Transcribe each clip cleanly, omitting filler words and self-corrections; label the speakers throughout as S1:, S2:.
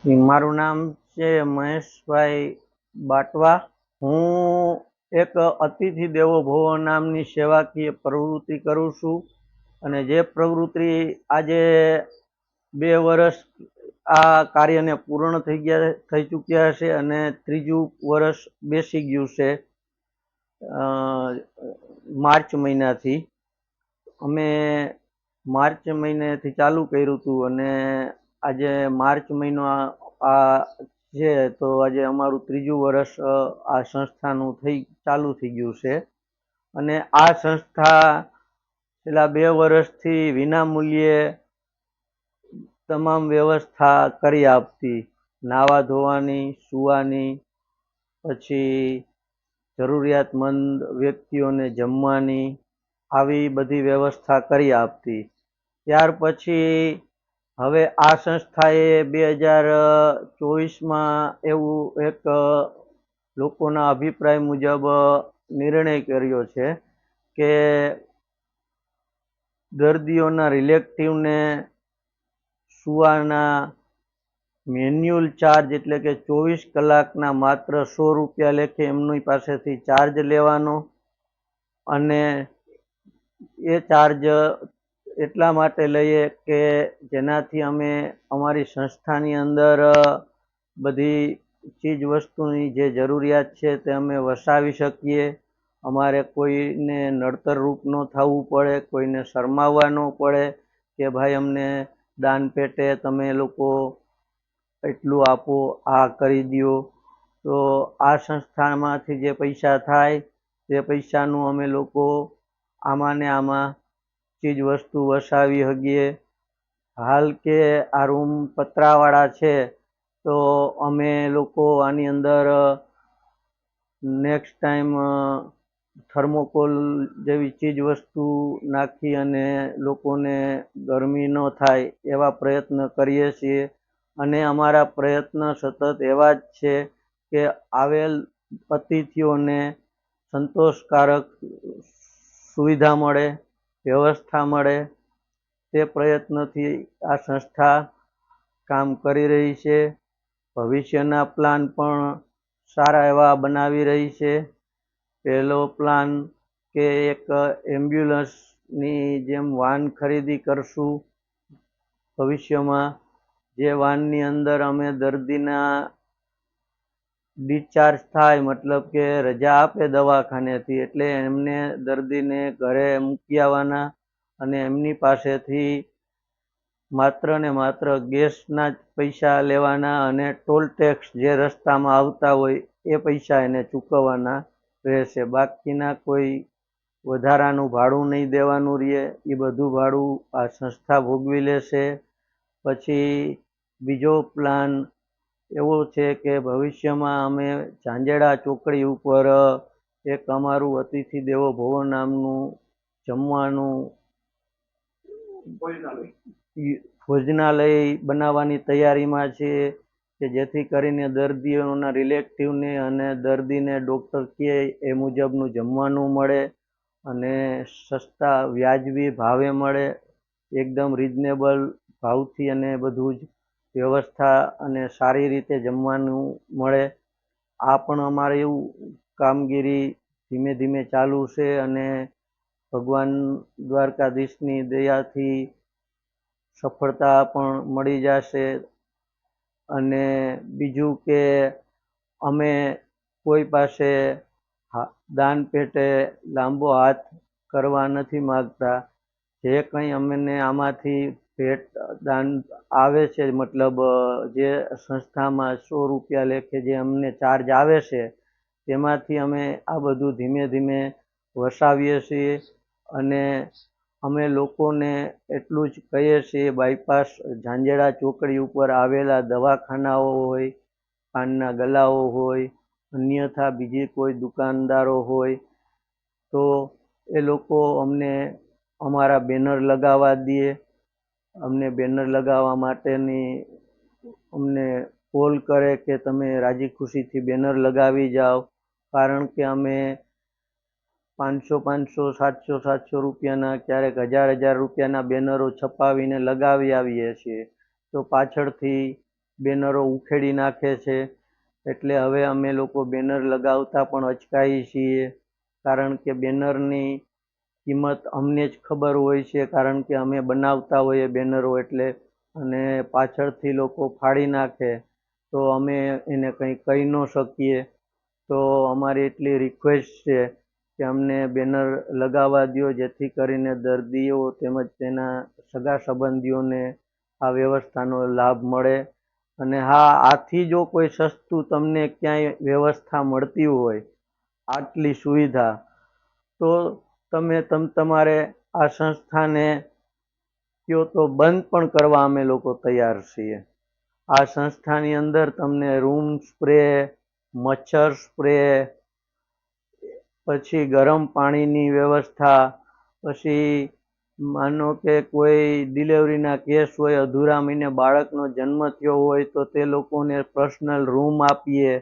S1: મારું નામ છે મહેશભાઈ બાટવા. હું એક અતિથિ દેવો ભવ નામની સેવાકીય પ્રવૃત્તિ કરું છું અને જે પ્રવૃત્તિ આજે 2 વર્ષ આ કાર્યને પૂર્ણ થઈ ચૂક્યા છે અને ત્રીજું વર્ષ બેસી ગયું છે. માર્ચ મહિનાથી અમે માર્ચ મહિનેથી ચાલુ કર્યું હતું અને આજે માર્ચ મહિનો આ છે તો આજે અમારું ત્રીજું વર્ષ આ સંસ્થાનું ચાલુ થઈ ગયું છે. અને આ સંસ્થા છેલ્લા 2 વર્ષથી વિનામૂલ્યે તમામ વ્યવસ્થા કરી આપતી, નાવા ધોવાની, સુવાની, પછી જરૂરિયાતમંદ વ્યક્તિઓને જમવાની, આવી બધી વ્યવસ્થા કરી આપતી. ત્યાર પછી હવે આ સંસ્થાએ 2024માં એવું એક લોકોના અભિપ્રાય મુજબ નિર્ણય કર્યો છે કે દર્દીઓના રિલેટિવને સુવાના મેન્યુઅલ ચાર્જ એટલે કે 24 કલાકના માત્ર 100 રૂપિયા લેખે એમની પાસેથી ચાર્જ લેવાનો. અને એ ચાર્જ એટલા માટે લઈએ કે જેનાથી અમે અમારી સંસ્થાની અંદર બધી ચીજ વસ્તુની જે જરૂરિયાત છે તે અમે વસાવી શકીએ. અમારે કોઈને નડતર રૂપ ન થવું પડે, કોઈને શરમાવવા ન પડે કે ભાઈ અમને દાન પેટે તમે લોકો એટલું આપો, આ કરી દો. તો આ સંસ્થામાંથી જે પૈસા થાય તે પૈસાનું અમે લોકો આમાં ને આમાં ચીજ વસ્તુ વસાવી શકીએ. હાલ કે આ રૂમ પતરાવાળા છે તો અમે લોકો આની અંદર નેક્સ્ટ ટાઈમ થર્મોકોલ જેવી ચીજ વસ્તુ નાખી અને લોકોને ગરમી ન થાય એવા પ્રયત્ન કરીએ છીએ. અને અમારા પ્રયત્ન સતત એવા જ છે કે આવેલ અતિથિઓને સંતોષકારક સુવિધા મળે, વ્યવસ્થા મળે, તે પ્રયત્નથી આ સંસ્થા કામ કરી રહી છે. ભવિષ્યના પ્લાન પણ સારા એવા બનાવી રહી છે. પહેલો પ્લાન કે એક એમ્બ્યુલન્સની જેમ વાન ખરીદી કરશું ભવિષ્યમાં, જે વાનની અંદર અમે દર્દીના ડિસ્ચાર્જ થાય મતલબ કે રજા આપે દવાખાનેથી એટલે એમને દર્દીને ઘરે મૂકી આવવાના અને એમની પાસેથી માત્ર ને માત્ર ગેસના જ પૈસા લેવાના અને ટોલ ટેક્સ જે રસ્તામાં આવતા હોય એ પૈસા એને ચૂકવવાના રહેશે. બાકીના કોઈ વધારાનું ભાડું નહીં દેવાનું રહે, એ બધું ભાડું આ સંસ્થા ભોગવી લેશે. પછી બીજો પ્લાન એવો છે કે ભવિષ્યમાં અમે ઝાંઝેડા ચોકડી ઉપર એક અમારું અતિથિ દેવો ભવ નામનું જમવાનું ભોજનાલય બનાવવાની તૈયારીમાં છે કે જેથી કરીને દર્દીઓના રિલેટિવને અને દર્દીને ડૉક્ટર કહે એ મુજબનું જમવાનું મળે અને સસ્તા વ્યાજબી ભાવે મળે, એકદમ રિઝનેબલ ભાવથી અને બધું જ વ્યવસ્થા અને સારી રીતે જમવાનું મળે. આ પણ અમારે એવું કામગીરી ધીમે ધીમે ચાલુ છે અને ભગવાન દ્વારકાધીશની દયાથી સફળતા પણ મળી જશે. અને બીજું કે અમે કોઈ પાસે દાન પેટે લાંબો હાથ કરવા નથી માગતા. જે કંઈ અમને આમાંથી ભેટ દાન આવે છે મતલબ જે સંસ્થામાં 100 રૂપિયા લેખે જે અમને ચાર્જ આવે છે તેમાંથી અમે આ બધું ધીમે ધીમે વસાવીએ છીએ. અને અમે લોકોને એટલું જ કહીએ છીએ, બાયપાસ ઝાંઝેડા ચોકડી ઉપર આવેલા દવાખાનાઓ હોય, પાનના ગલાઓ હોય, અન્યથા બીજી કોઈ દુકાનદારો હોય તો એ લોકો અમને અમારા બેનર લગાવવા દે. અમને બેનર લગાવવા માટેની અમને કોલ કરે કે તમે રાજી ખુશીથી બેનર લગાવી જાઓ. કારણ કે અમે 500 700 રૂપિયાના ક્યારેક 1000 રૂપિયાના બેનરો છપાવીને લગાવી આવીએ છીએ તો પાછળથી બેનરો ઉખેડી નાખે છે. એટલે હવે અમે લોકો બેનર લગાવતા પણ અચકાઈએ છીએ, કારણ કે બેનરની કિંમત અમને જ ખબર હોય છે, કારણ કે અમે બનાવતા હોઈએ બેનરો એટલે. અને પાછળથી લોકો ફાડી નાખે તો અમે એને કંઈ કહી ન શકીએ. તો અમારી એટલી રિક્વેસ્ટ છે કે અમને બેનર લગાવવા દ્યો, જેથી કરીને દર્દીઓ તેમજ તેના સગા સંબંધીઓને આ વ્યવસ્થાનો લાભ મળે. અને હા, આથી જો કોઈ સસ્તું તમને ક્યાંય વ્યવસ્થા મળતી હોય, આટલી સુવિધા, તો તમે તમારે આ સંસ્થાને કયો તો બંધ પણ કરવા અમે લોકો તૈયાર છીએ. આ સંસ્થાની અંદર તમને રૂમ સ્પ્રે, મચ્છર સ્પ્રે, પછી ગરમ પાણીની વ્યવસ્થા, પછી માનો કે કોઈ ડિલિવરીના કેસ હોય, અધૂરા મહિને બાળકનો જન્મ થયો હોય, તો તે લોકોને પર્સનલ રૂમ આપીએ,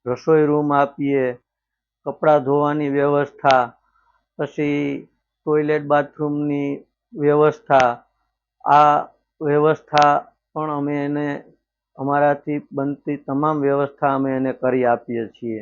S1: રસોઈ રૂમ આપીએ, કપડાં ધોવાની વ્યવસ્થા, પછી ટોયલેટ બાથરૂમની વ્યવસ્થા, આ વ્યવસ્થા પણ અમે એને અમારાથી બનતી તમામ વ્યવસ્થા અમે એને કરી આપીએ છીએ.